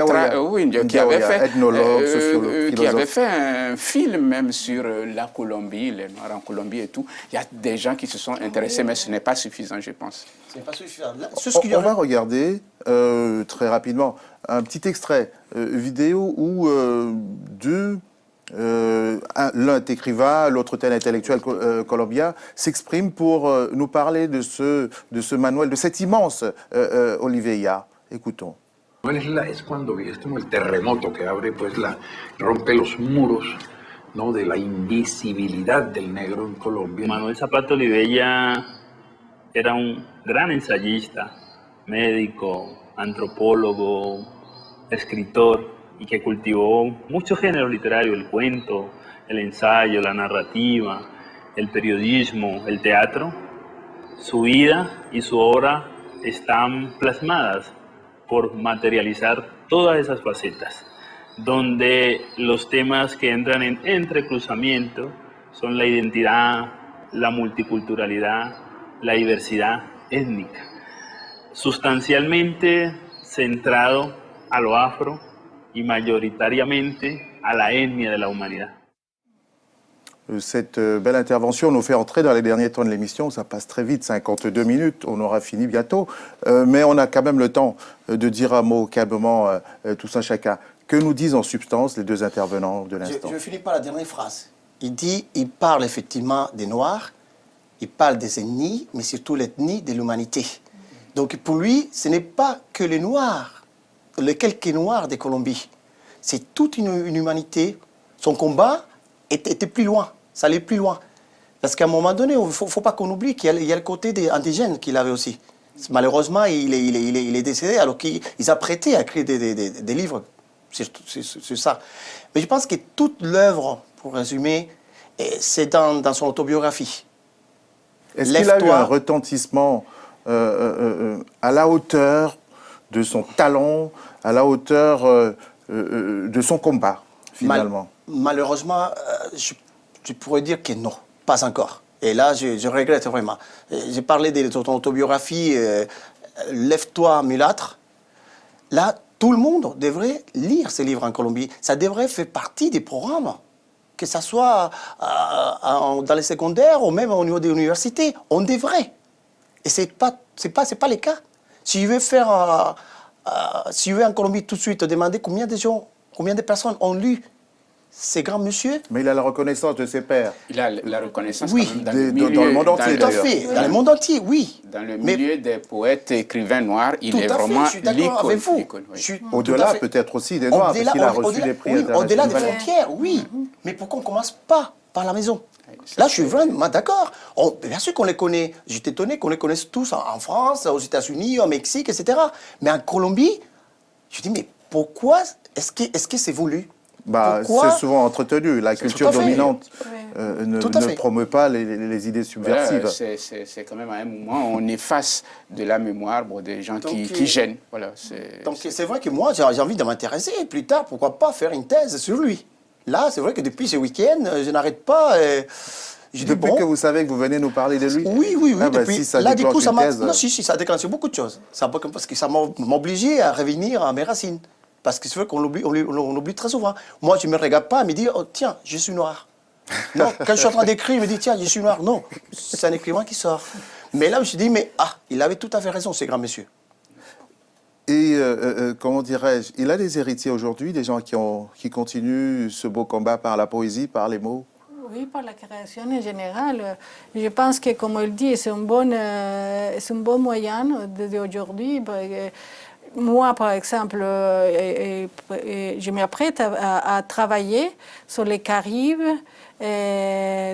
ethnologue, sociologue,
qui avait fait un film même sur la Colombie, les Noirs en Colombie et tout. Il y a des gens qui se sont intéressés, mais ce n'est pas suffisant, je pense.
Ce n'est pas suffisant.
On va regarder très rapidement un petit extrait vidéo où l'un est écrivain, l'autre est un intellectuel colombien, s'exprime pour nous parler de ce manuel, de cet immense Oliveira. Écoutons.
Es cuando es como el terremoto que abre, pues rompe los muros, ¿no? De la invisibilidad del negro en Colombia.
Manuel Zapata Oliveira era un gran ensayista, médico, antropólogo, escritor, y que cultivó muchos géneros literarios, el cuento, el ensayo, la narrativa, el periodismo, el teatro. Su vida y su obra están plasmadas por materializar todas esas facetas, donde los temas que entran en entrecruzamiento son la identidad, la multiculturalidad, la diversidad étnica, sustancialmente centrado a lo afro y mayoritariamente a la etnia de la humanidad.
Cette belle intervention nous fait entrer dans les derniers temps de l'émission. Ça passe très vite, 52 minutes, on aura fini bientôt. Mais on a quand même le temps de dire un mot calmement, tous un chacun. Que nous disent en substance les deux intervenants de l'instant?
Je finis par la dernière phrase. Il parle effectivement des Noirs, il parle des ethnies, mais surtout l'ethnie de l'humanité. Donc pour lui, ce n'est pas que les Noirs, les quelques Noirs de Colombie. C'est toute une humanité. Son combat était plus loin, ça allait plus loin. Parce qu'à un moment donné, il ne faut pas qu'on oublie qu'il y a le côté des indigènes qu'il avait aussi. Malheureusement, il est décédé alors qu'il s'apprêtait à écrire des livres sur ça. Mais je pense que toute l'œuvre, pour résumer, c'est dans son autobiographie.
Est-ce qu'il a eu un retentissement à la hauteur de son talent, à la hauteur de son combat, finalement?
Malheureusement, je pourrais dire que non, pas encore. Et là, je regrette vraiment. J'ai parlé de ton autobiographie « Lève-toi, mulâtre ». Là, tout le monde devrait lire ces livres en Colombie. Ça devrait faire partie des programmes, que ce soit dans les secondaires ou même au niveau des universités. On devrait. Et ce n'est pas le cas. Si je vais en Colombie tout de suite te demander combien de personnes ont lu ces grands messieurs.
Mais il a la reconnaissance de ses pairs.
Il a la reconnaissance
oui,
quand même dans
le monde entier.
Tout à fait, dans le monde entier, oui.
Dans le milieu des poètes écrivains noirs, il est vraiment l'icône.
Au-delà peut-être aussi des Noirs, parce qu'il a reçu des prix internationaux.
Au-delà des frontières, oui. Mais pourquoi on ne commence pas par la maison? Là, je suis vraiment d'accord. Bien sûr qu'on les connaît. J'étais étonné qu'on les connaisse tous en France, aux États-Unis, au Mexique, etc. Mais en Colombie, je dis, mais pourquoi est-ce que c'est voulu?
C'est souvent entretenu. La culture dominante ne promeut pas les idées subversives.
Voilà, c'est quand même à un moment, on efface de la mémoire des gens qui gênent. Voilà,
donc c'est vrai que moi, j'ai envie de m'intéresser. Plus tard, pourquoi pas faire une thèse sur lui? Là, c'est vrai que depuis ce week-end, je n'arrête pas. Je dis,
Depuis
bon,
que vous savez que vous venez nous parler de lui?
oui, oui, oui.
Ah, bah,
depuis,
si ça
là, du
déclenche
coup, ça
une
m'a.
thèse,
Non, si, ça a déclenché beaucoup de choses. Parce que ça m'a obligé à revenir à mes racines. Parce que c'est vrai qu'on l'oublie très souvent. Moi, je ne me regarde pas et me dis, oh, tiens, je suis noir. Non, quand je suis en train d'écrire, je me dis, tiens, je suis noir. Non, c'est un écrivain qui sort. Mais là, je me suis dit, mais il avait tout à fait raison, ce grand monsieur.
Et comment dirais-je, il a des héritiers aujourd'hui, des gens qui continuent ce beau combat par la poésie, par les mots?
Oui, par la création en général. Je pense que, comme il dit, c'est un bon moyen d'aujourd'hui. Moi, par exemple, je m'apprête à travailler sur les Caraïbes,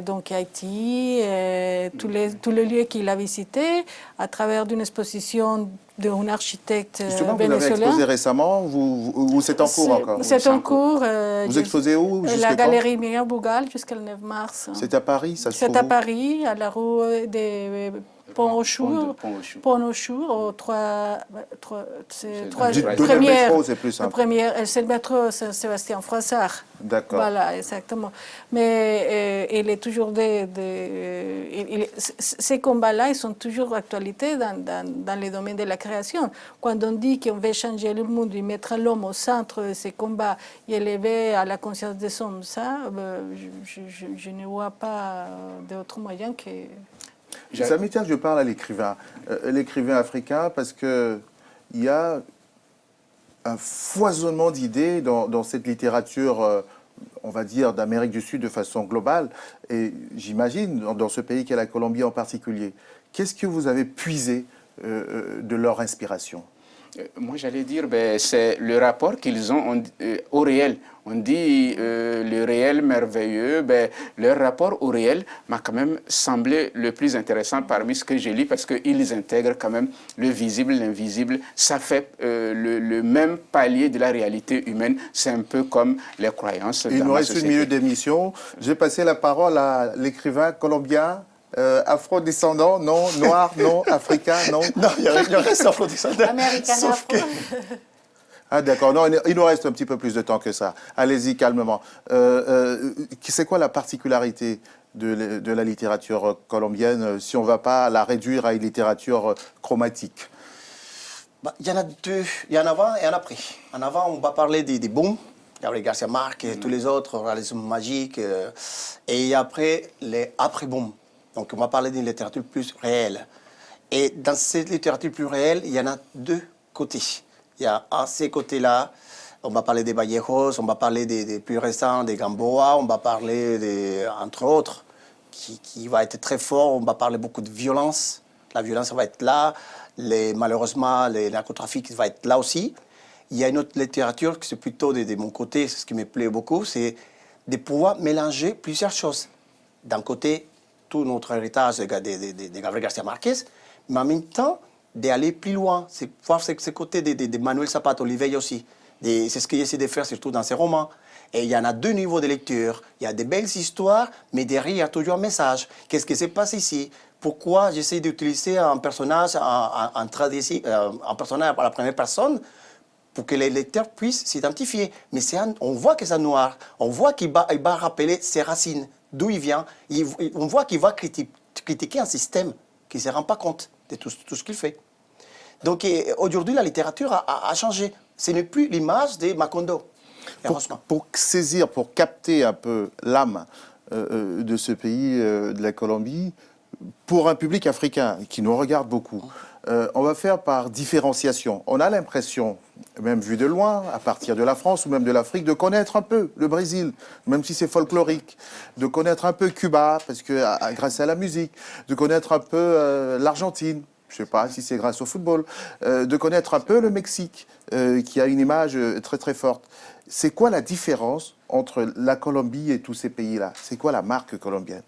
donc Haïti, tous les lieux qu'il a visités, à travers d'une exposition d'un architecte
Justement, vous l'avez
vénézuélien.
exposé récemment ou c'est en cours encore?
C'est en cours.
Vous exposez où? Jusque
La
quand?
galerie Miriam Bougal jusqu'au 9 mars.
C'est à Paris, ça se
C'est
trouve
à
où?
Paris, à la rue des Pont-aux-Choux. Pont-aux-Choux, c'est
Donnez le métro, c'est plus simple.
c'est le métro Saint-Sébastien Froissart.
D'accord.
Voilà, exactement. Mais il est toujours ces combats-là, ils sont toujours d'actualité dans les domaines de la création. Quand on dit qu'on veut changer le monde et mettre l'homme au centre de ces combats et élever à la conscience des hommes, ça, je ne vois pas d'autre moyen que...
Ça m'étonne que je parle à l'écrivain africain, parce qu'il y a un foisonnement d'idées dans cette littérature, on va dire, d'Amérique du Sud de façon globale. Et j'imagine, dans ce pays qu'est la Colombie en particulier, qu'est-ce que vous avez puisé de leur inspiration?
Moi, j'allais dire, c'est le rapport qu'ils ont au réel. On dit le réel merveilleux. Leur rapport au réel m'a quand même semblé le plus intéressant parmi ce que j'ai lu, parce qu'ils intègrent quand même le visible, l'invisible. Ça fait le même palier de la réalité humaine. C'est un peu comme les croyances.
Il nous reste une minute d'émission. J'ai passé la parole à l'écrivain colombien. Afro-descendant, non. Noir, non. Africain, non.
Non, il reste afro-descendant.
Américain afro.
Ah d'accord, non, il nous reste un petit peu plus de temps que ça. Allez-y calmement. C'est quoi la particularité de la littérature colombienne, si on ne va pas la réduire à une littérature chromatique?
Il y en a deux, il y en a avant et un après. En avant, on va parler des booms, Gabriel Garcia Marquez et tous les autres, réalisme magique, et après, les après-booms. Donc, on va parler d'une littérature plus réelle. Et dans cette littérature plus réelle, il y en a deux côtés. Il y a à ces côtés-là, on va parler des Vallejos, on va parler des plus récents, des Gamboa, on va parler, entre autres, qui va être très fort. On va parler beaucoup de violence. La violence va être là. Malheureusement, le narcotrafic va être là aussi. Il y a une autre littérature qui c'est plutôt de mon côté, ce qui me plaît beaucoup, c'est de pouvoir mélanger plusieurs choses. D'un côté, tout notre héritage de Gabriel Garcia Marquez, mais en même temps, d'aller plus loin, c'est voir ce côté de Manuel Zapata Oliveira aussi. C'est ce qu'il essaie de faire, surtout dans ses romans. Et il y en a deux niveaux de lecture. Il y a des belles histoires, mais derrière, il y a toujours un message. Qu'est-ce qui se passe ici? Pourquoi j'essaie d'utiliser un personnage, un personnage à la première personne pour que les lecteurs puissent s'identifier. Mais on voit que c'est un noir. On voit qu'il va rappeler ses racines, d'où il vient. On voit qu'il va critiquer un système qui ne se rend pas compte de tout ce qu'il fait. Donc aujourd'hui, la littérature a changé. Ce n'est plus l'image de Macondo.
Pour saisir, pour capter un peu l'âme de ce pays, de la Colombie, pour un public africain qui nous regarde beaucoup, on va faire par différenciation. On a l'impression, même vu de loin, à partir de la France ou même de l'Afrique, de connaître un peu le Brésil, même si c'est folklorique, de connaître un peu Cuba, parce que grâce à la musique, de connaître un peu l'Argentine, je ne sais pas si c'est grâce au football, de connaître un peu le Mexique, qui a une image très très forte. C'est quoi la différence entre la Colombie et tous ces pays-là? C'est quoi la marque colombienne?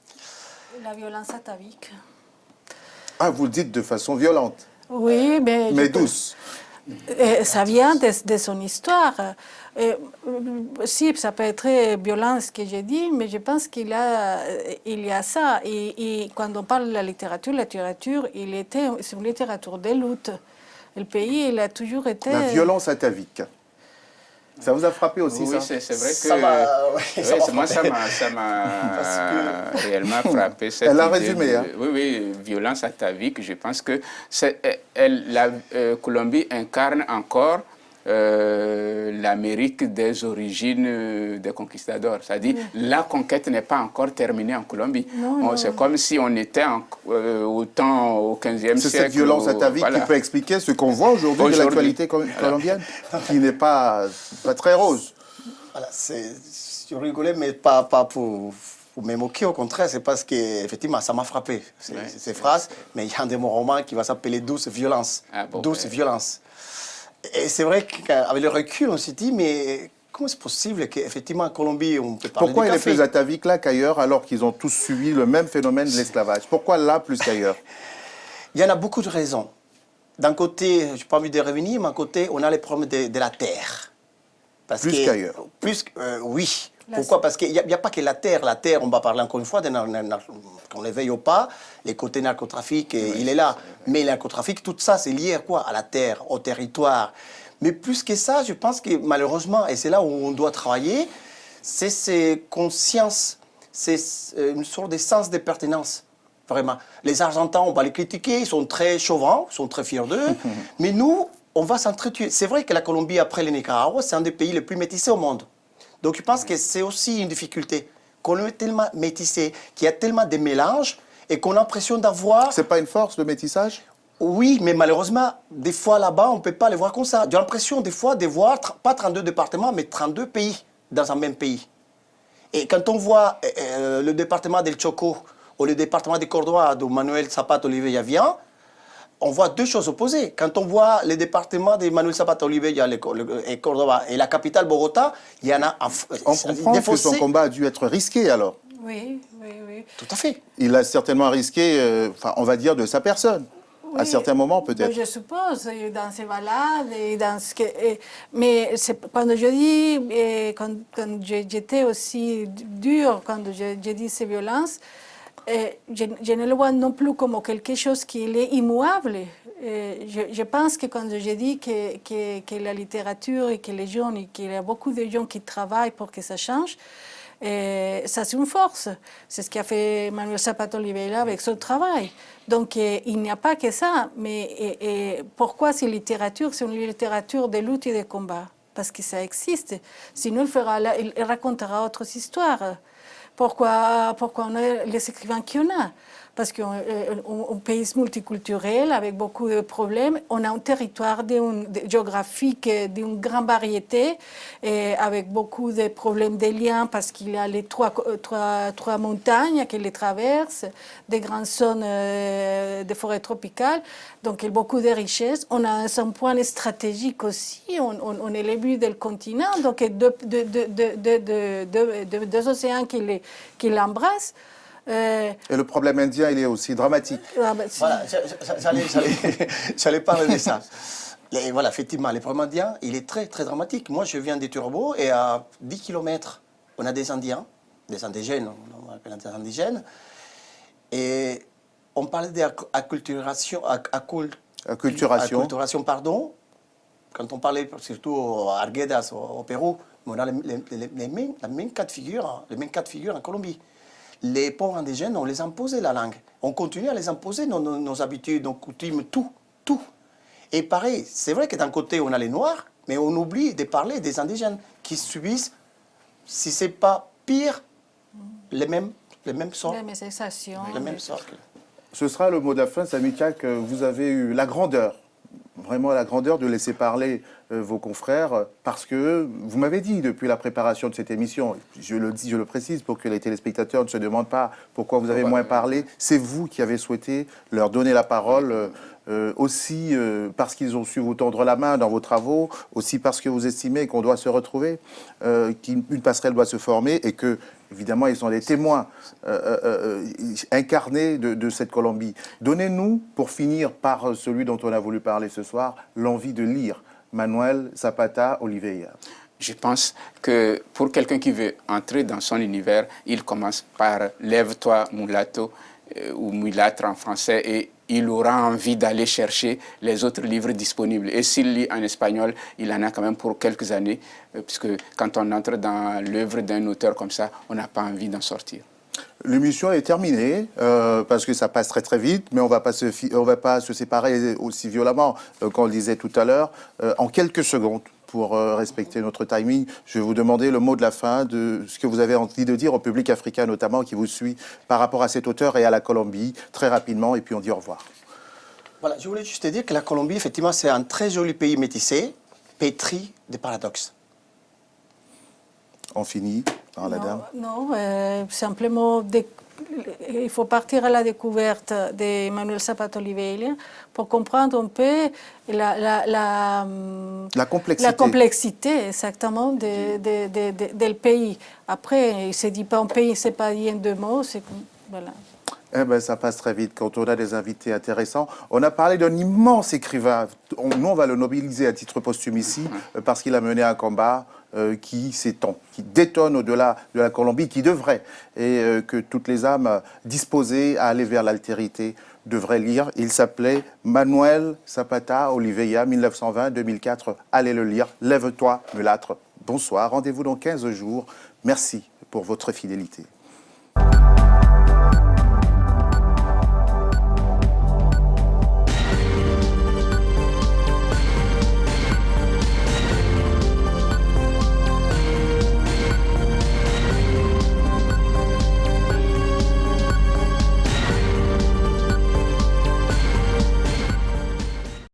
La violence atavique.
Ah, vous le dites de façon violente.
Oui,
mais douce.
Ça vient de son histoire. Si, ça peut être violent ce que j'ai dit, mais je pense qu'il y a ça. Et quand on parle de la littérature, c'est une littérature de lutte. Le pays, il a toujours été...
La violence atavique. Ça vous a frappé aussi,
oui,
ça?
c'est vrai que
Ça m'a
ça m'a réellement frappé. Cette
Elle a
idée
résumé. Hein.
Oui, violence atavique. Je pense que la Colombie incarne encore l'Amérique des origines des conquistadors. C'est-à-dire la conquête n'est pas encore terminée en Colombie. C'est comme si on était au 15e siècle.
C'est cette violence atavique qui peut expliquer ce qu'on voit aujourd'hui de l'actualité colombienne, qui n'est pas très rose.
Voilà, je rigolais, mais pas pour me moquer, au contraire, c'est parce que effectivement ça m'a frappé, ces phrases. Mais il y a un de mon roman qui va s'appeler Douce violence. Douce violence. Et c'est vrai qu'avec le recul, on s'est dit, mais comment c'est possible qu'effectivement en Colombie, on peut parler
Pourquoi
de
il est
café?
plus atavique là qu'ailleurs, alors qu'ils ont tous subi le même phénomène de l'esclavage? Pourquoi là plus qu'ailleurs?
Il y en a beaucoup de raisons. D'un côté, je n'ai pas envie de revenir, mais d'un côté, on a les problèmes de la terre.
Plus qu'ailleurs?
Oui. Pourquoi? Parce qu'il n'y a pas que la terre. La terre, on va parler encore une fois, qu'on l'éveille ou pas, les côtés narcotrafic, il est là. Mais le narcotrafic, tout ça, c'est lié à quoi? À la terre, au territoire. Mais plus que ça, je pense que malheureusement, et c'est là où on doit travailler, c'est ces consciences, c'est une sorte de sens de pertinence. Vraiment. Les Argentins, on va les critiquer, ils sont très chauvins, ils sont très fiers d'eux. Mais nous, on va s'entretuer. C'est vrai que la Colombie, après le Nicaragua, c'est un des pays les plus métissés au monde. Donc je pense que c'est aussi une difficulté. Qu'on est tellement métissé, qu'il y a tellement de mélanges et qu'on a l'impression d'avoir...
C'est pas une force, le métissage?
Oui, mais malheureusement, des fois là-bas, on ne peut pas les voir comme ça. J'ai l'impression des fois de voir, pas 32 départements, mais 32 pays dans un même pays. Et quand on voit le département del Choco ou le département de Córdoba, d'où Manuel Zapata Olivella vient, on voit deux choses opposées. Quand on voit les départements de Manuel Zapata Olivella et Córdoba et la capitale Bogota, il y en a...
On comprend que son combat a dû être risqué alors.
Oui.
Tout à fait.
Il a certainement risqué, on va dire, de sa personne.
Oui,
à certains moments peut-être.
Je suppose, dans ces balades, et dans ce que, mais quand je dis, quand j'étais aussi dure, quand je dis ces violences, je ne le vois non plus comme quelque chose qui est immuable. Je pense que quand je dis que la littérature et que les gens, et qu'il y a beaucoup de gens qui travaillent pour que ça change, ça c'est une force. C'est ce qu'a fait Manuel Zapata Olivella avec son travail. Donc il n'y a pas que ça. Mais pourquoi cette littérature? C'est une littérature de lutte et de combat. Parce que ça existe. Sinon il racontera autres histoires. Pourquoi on a les écrivains qu'on a? Parce qu'un pays multiculturel avec beaucoup de problèmes, on a un territoire géographique d'une grande variété, avec beaucoup de problèmes de liens, parce qu'il y a les trois montagnes qui les traversent, des grandes zones de forêts tropicales, donc il y a beaucoup de richesses. On a un point stratégique aussi, on est le but du continent, donc deux océans qui l'embrassent.
Et le problème indien, il est aussi dramatique.
Voilà, j'allais parler de ça. Et voilà, effectivement, le problème indien, il est très, très dramatique. Moi, je viens des Turbo et à 10 km, on a des Indiens, des indigènes, on appelle des indigènes. Et on parlait d'acculturation, pardon. Quand on parlait surtout à Arguedas, au Pérou, on a les mêmes cas de figure en Colombie. Les pauvres indigènes, on les imposait la langue. On continue à les imposer nos habitudes, nos coutumes, tout. Et pareil, c'est vrai que d'un côté, on a les Noirs, mais on oublie de parler des indigènes qui subissent, si ce n'est pas pire, les mêmes sorts.
Les mêmes sensations.
Les mêmes sorts.
Ce sera le mot de la fin, Samika, que vous avez eu la grandeur, vraiment la grandeur de laisser parler vos confrères, parce que vous m'avez dit depuis la préparation de cette émission, je le précise pour que les téléspectateurs ne se demandent pas pourquoi vous avez moins parlé, c'est vous qui avez souhaité leur donner la parole, aussi parce qu'ils ont su vous tendre la main dans vos travaux, aussi parce que vous estimez qu'on doit se retrouver, qu'une passerelle doit se former et que, évidemment, ils sont des témoins incarnés de cette Colombie. Donnez-nous, pour finir par celui dont on a voulu parler ce soir, l'envie de lire Manuel Zapata Olivella.
Je pense que pour quelqu'un qui veut entrer dans son univers, il commence par « Lève-toi, mulatto ». ou mulâtre en français, et il aura envie d'aller chercher les autres livres disponibles. Et s'il lit en espagnol, il en a quand même pour quelques années, puisque quand on entre dans l'œuvre d'un auteur comme ça, on n'a pas envie d'en sortir.
L'émission est terminée parce que ça passe très très vite, mais on va pas se séparer aussi violemment qu'on le disait tout à l'heure. En quelques secondes, pour respecter notre timing, je vais vous demander le mot de la fin de ce que vous avez envie de dire au public africain notamment qui vous suit par rapport à cet auteur et à la Colombie, très rapidement, et puis on dit au revoir.
Voilà, je voulais juste dire que la Colombie, effectivement, c'est un très joli pays métissé, pétri de paradoxes.
On finit par la dame.
Non, simplement, il faut partir à la découverte d'Emmanuel Zapata Oliveira pour comprendre un peu la complexité exactement du pays. Après, il ne se dit pas un pays, c'est pas dit en deux mots, c'est voilà.
Eh ben, ça passe très vite quand on a des invités intéressants. On a parlé d'un immense écrivain. Nous, on va le nobiliser à titre posthume ici parce qu'il a mené un combat qui s'étend, qui détonne au-delà de la Colombie, qui devrait, et que toutes les âmes disposées à aller vers l'altérité devraient lire. Il s'appelait Manuel Zapata Oliveira, 1920-2004. Allez le lire. Lève-toi, mulâtre. Bonsoir. Rendez-vous dans 15 jours. Merci pour votre fidélité.